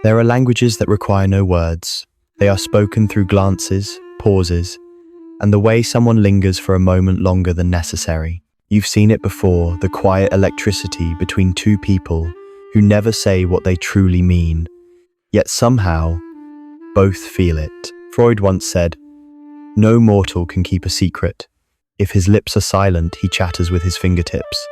There are languages that require no words. They are spoken through glances, pauses, and the way someone lingers for a moment longer than necessary. You've seen it before, the quiet electricity between two people who never say what they truly mean, yet somehow both feel it. Freud once said, "No mortal can keep a secret. If his lips are silent, he chatters with his fingertips."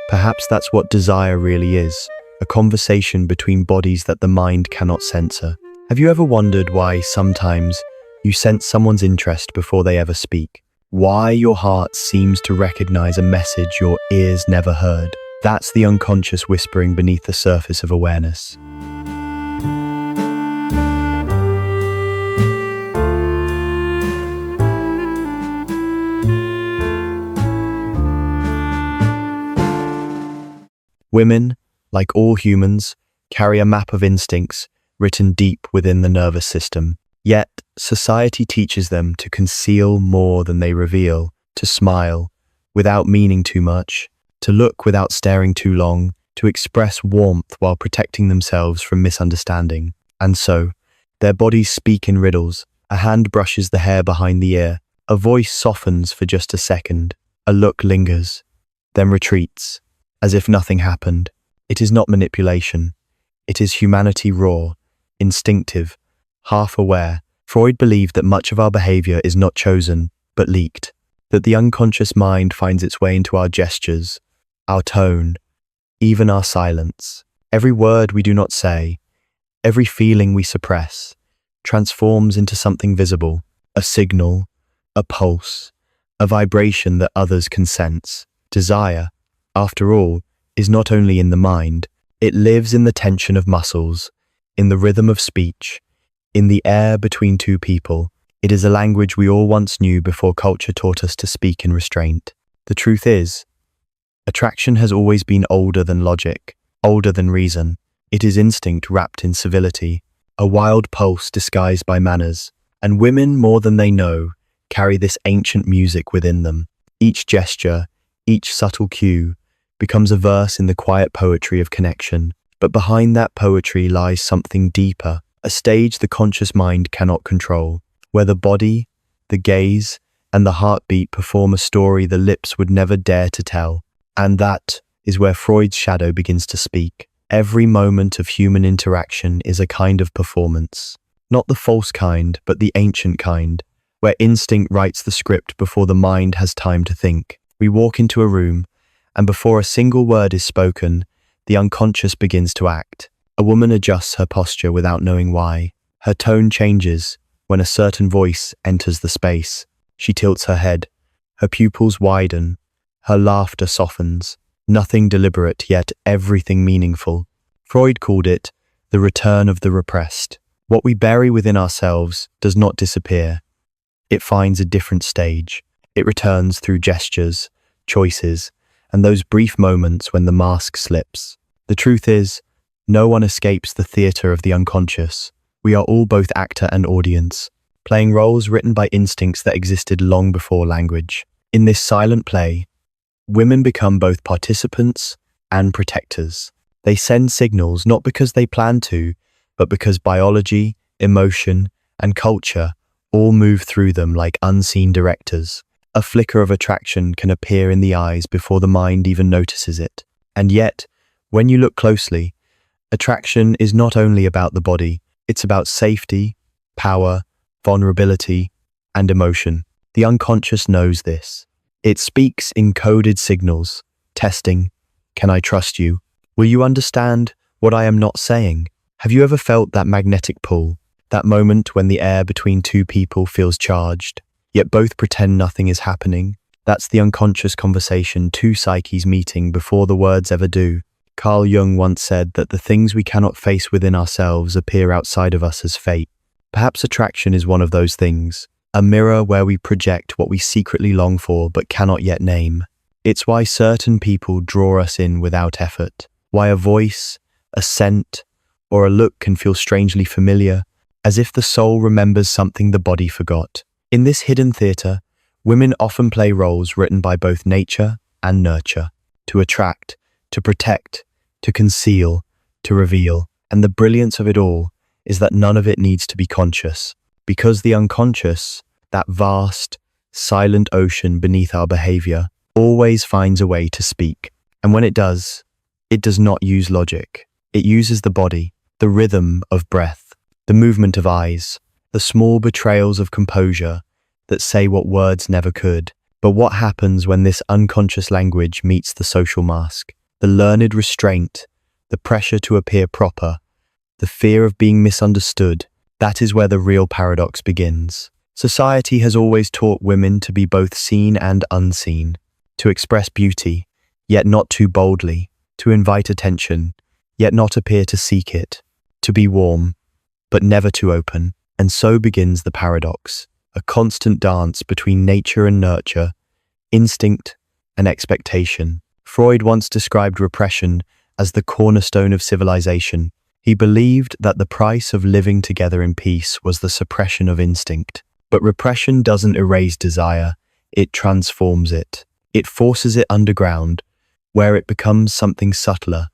Perhaps that's what desire really is, a conversation between bodies that the mind cannot censor. Have you ever wondered why sometimes you sense someone's interest before they ever speak? Why your heart seems to recognize a message your ears never heard? That's the unconscious whispering beneath the surface of awareness. Women, like all humans, carry a map of instincts written deep within the nervous system. Yet, society teaches them to conceal more than they reveal, to smile without meaning too much, to look without staring too long, to express warmth while protecting themselves from misunderstanding. And so, their bodies speak in riddles. A hand brushes the hair behind the ear. A voice softens for just a second. A look lingers, then retreats, as if nothing happened. It is not manipulation. It is humanity raw, instinctive, half-aware. Freud believed that much of our behavior is not chosen, but leaked, that the unconscious mind finds its way into our gestures, our tone, even our silence. Every word we do not say, every feeling we suppress, transforms into something visible, a signal, a pulse, a vibration that others can sense. Desire, after all, is not only in the mind, it lives in the tension of muscles, in the rhythm of speech, in the air between two people. It is a language we all once knew before culture taught us to speak in restraint. The truth is, attraction has always been older than logic, older than reason. It is instinct wrapped in civility, a wild pulse disguised by manners, and women, more than they know, carry this ancient music within them. Each gesture, each subtle cue, becomes a verse in the quiet poetry of connection. But behind that poetry lies something deeper, a stage the conscious mind cannot control, where the body, the gaze, and the heartbeat perform a story the lips would never dare to tell. And that is where Freud's shadow begins to speak. Every moment of human interaction is a kind of performance. Not the false kind, but the ancient kind, where instinct writes the script before the mind has time to think. We walk into a room, and before a single word is spoken, the unconscious begins to act. A woman adjusts her posture without knowing why. Her tone changes when a certain voice enters the space. She tilts her head. Her pupils widen. Her laughter softens. Nothing deliberate, yet everything meaningful. Freud called it the return of the repressed. What we bury within ourselves does not disappear. It finds a different stage. It returns through gestures, choices, and those brief moments when the mask slips. The truth is, no one escapes the theater of the unconscious. We are all both actor and audience, playing roles written by instincts that existed long before language. In this silent play, women become both participants and protectors. They send signals not because they plan to, but because biology, emotion, and culture all move through them like unseen directors. A flicker of attraction can appear in the eyes before the mind even notices it. And yet, when you look closely, attraction is not only about the body, it's about safety, power, vulnerability, and emotion. The unconscious knows this. It speaks in coded signals, testing, "Can I trust you? Will you understand what I am not saying?" Have you ever felt that magnetic pull, that moment when the air between two people feels charged, yet both pretend nothing is happening? That's the unconscious conversation, two psyches meeting before the words ever do. Carl Jung once said that the things we cannot face within ourselves appear outside of us as fate. Perhaps attraction is one of those things, a mirror where we project what we secretly long for but cannot yet name. It's why certain people draw us in without effort, why a voice, a scent, or a look can feel strangely familiar, as if the soul remembers something the body forgot. In this hidden theatre, women often play roles written by both nature and nurture, to attract, to protect, to conceal, to reveal. And the brilliance of it all is that none of it needs to be conscious, because the unconscious, that vast, silent ocean beneath our behavior, always finds a way to speak. And when it does not use logic. It uses the body, the rhythm of breath, the movement of eyes, the small betrayals of composure that say what words never could. But what happens when this unconscious language meets the social mask? The learned restraint, the pressure to appear proper, the fear of being misunderstood. That is where the real paradox begins. Society has always taught women to be both seen and unseen, to express beauty, yet not too boldly, to invite attention, yet not appear to seek it, to be warm, but never too open. And so begins the paradox, a constant dance between nature and nurture, instinct and expectation. Freud once described repression as the cornerstone of civilization. He believed that the price of living together in peace was the suppression of instinct. But repression doesn't erase desire, it transforms it. It forces it underground, where it becomes something subtler,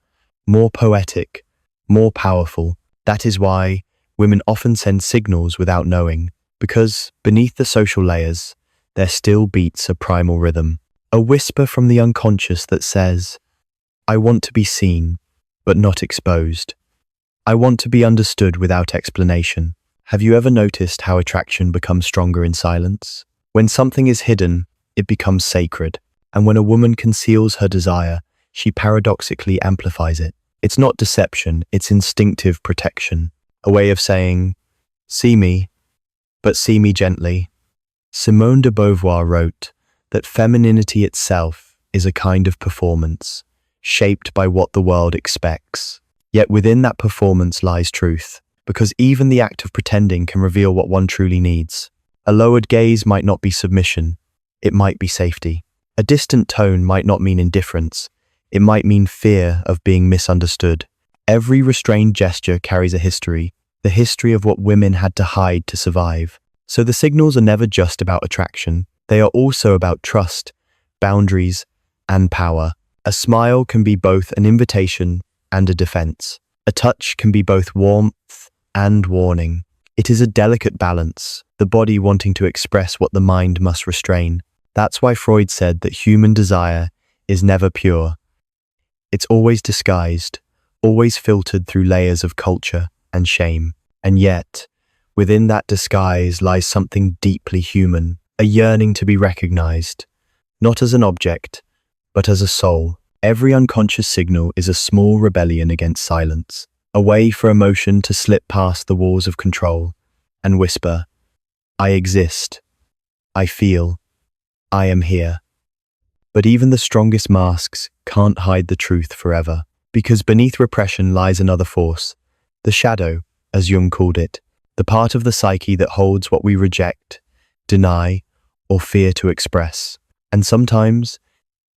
more poetic, more powerful. That is why women often send signals without knowing, because beneath the social layers, there still beats a primal rhythm. A whisper from the unconscious that says, I want to be seen, but not exposed. I want to be understood without explanation. Have you ever noticed how attraction becomes stronger in silence? When something is hidden, it becomes sacred. And when a woman conceals her desire, she paradoxically amplifies it. It's not deception, it's instinctive protection. A way of saying, see me, but see me gently. Simone de Beauvoir wrote that femininity itself is a kind of performance, shaped by what the world expects. Yet within that performance lies truth, because even the act of pretending can reveal what one truly needs. A lowered gaze might not be submission, it might be safety. A distant tone might not mean indifference, it might mean fear of being misunderstood. Every restrained gesture carries a history, the history of what women had to hide to survive. So the signals are never just about attraction, they are also about trust, boundaries, and power. A smile can be both an invitation and a defense. A touch can be both warmth and warning. It is a delicate balance, the body wanting to express what the mind must restrain. That's why Freud said that human desire is never pure. It's always disguised, always filtered through layers of culture and shame. And yet, within that disguise lies something deeply human, a yearning to be recognized, not as an object, but as a soul. Every unconscious signal is a small rebellion against silence, a way for emotion to slip past the walls of control and whisper, I exist, I feel, I am here. But even the strongest masks can't hide the truth forever, because beneath repression lies another force, the shadow, as Jung called it, the part of the psyche that holds what we reject, deny, or fear to express. And sometimes,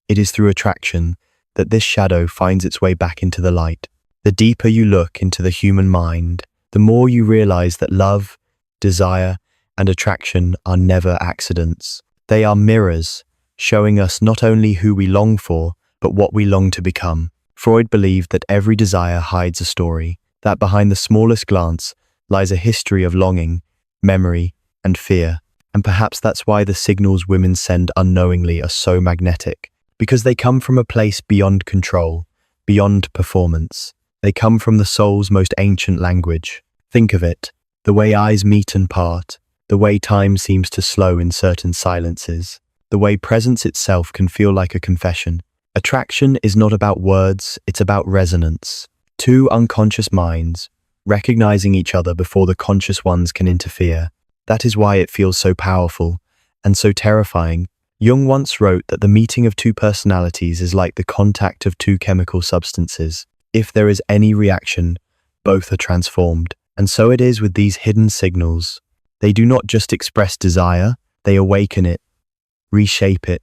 it is through attraction that this shadow finds its way back into the light. The deeper you look into the human mind, the more you realize that love, desire, and attraction are never accidents. They are mirrors, showing us not only who we long for, but what we long to become. Freud believed that every desire hides a story, that behind the smallest glance lies a history of longing, memory, and fear. And perhaps that's why the signals women send unknowingly are so magnetic, because they come from a place beyond control, beyond performance. They come from the soul's most ancient language. Think of it, the way eyes meet and part, the way time seems to slow in certain silences, the way presence itself can feel like a confession. Attraction is not about words, it's about resonance. Two unconscious minds, recognizing each other before the conscious ones can interfere. That is why it feels so powerful and so terrifying. Jung once wrote that the meeting of two personalities is like the contact of two chemical substances. If there is any reaction, both are transformed. And so it is with these hidden signals. They do not just express desire, they awaken it, reshape it,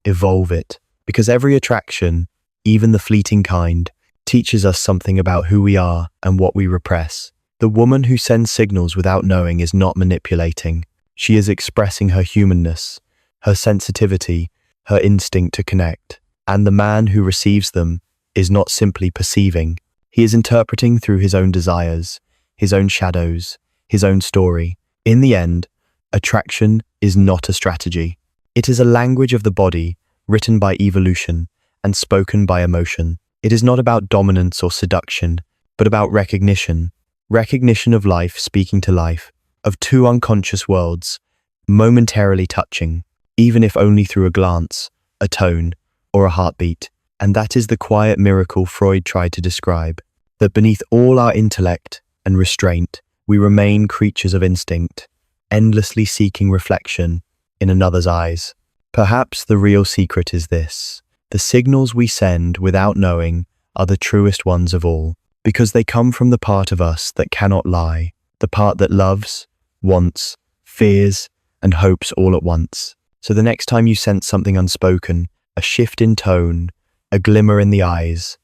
evolve it. Because every attraction, even the fleeting kind, teaches us something about who we are and what we repress. The woman who sends signals without knowing is not manipulating. She is expressing her humanness, her sensitivity, her instinct to connect. And the man who receives them is not simply perceiving. He is interpreting through his own desires. his own shadows, his own story. In the end, attraction is not a strategy. It is a language of the body, written by evolution and spoken by emotion. It is not about dominance or seduction, but about recognition. Recognition of life speaking to life, of two unconscious worlds, momentarily touching, even if only through a glance, a tone, or a heartbeat. And that is the quiet miracle Freud tried to describe, that beneath all our intellect and restraint, we remain creatures of instinct, endlessly seeking reflection in another's eyes. Perhaps the real secret is this: the signals we send without knowing are the truest ones of all, because they come from the part of us that cannot lie, the part that loves, wants, fears, and hopes all at once. So the next time you sense something unspoken, a shift in tone, a glimmer in the eyes,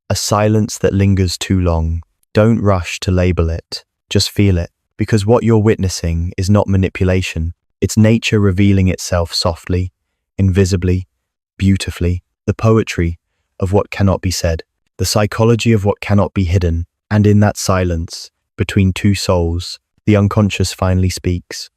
a silence that lingers too long, don't rush to label it. Just feel it, because what you're witnessing is not manipulation. It's nature revealing itself softly, invisibly, beautifully, the poetry of what cannot be said, the psychology of what cannot be hidden. And in that silence, between two souls, the unconscious finally speaks.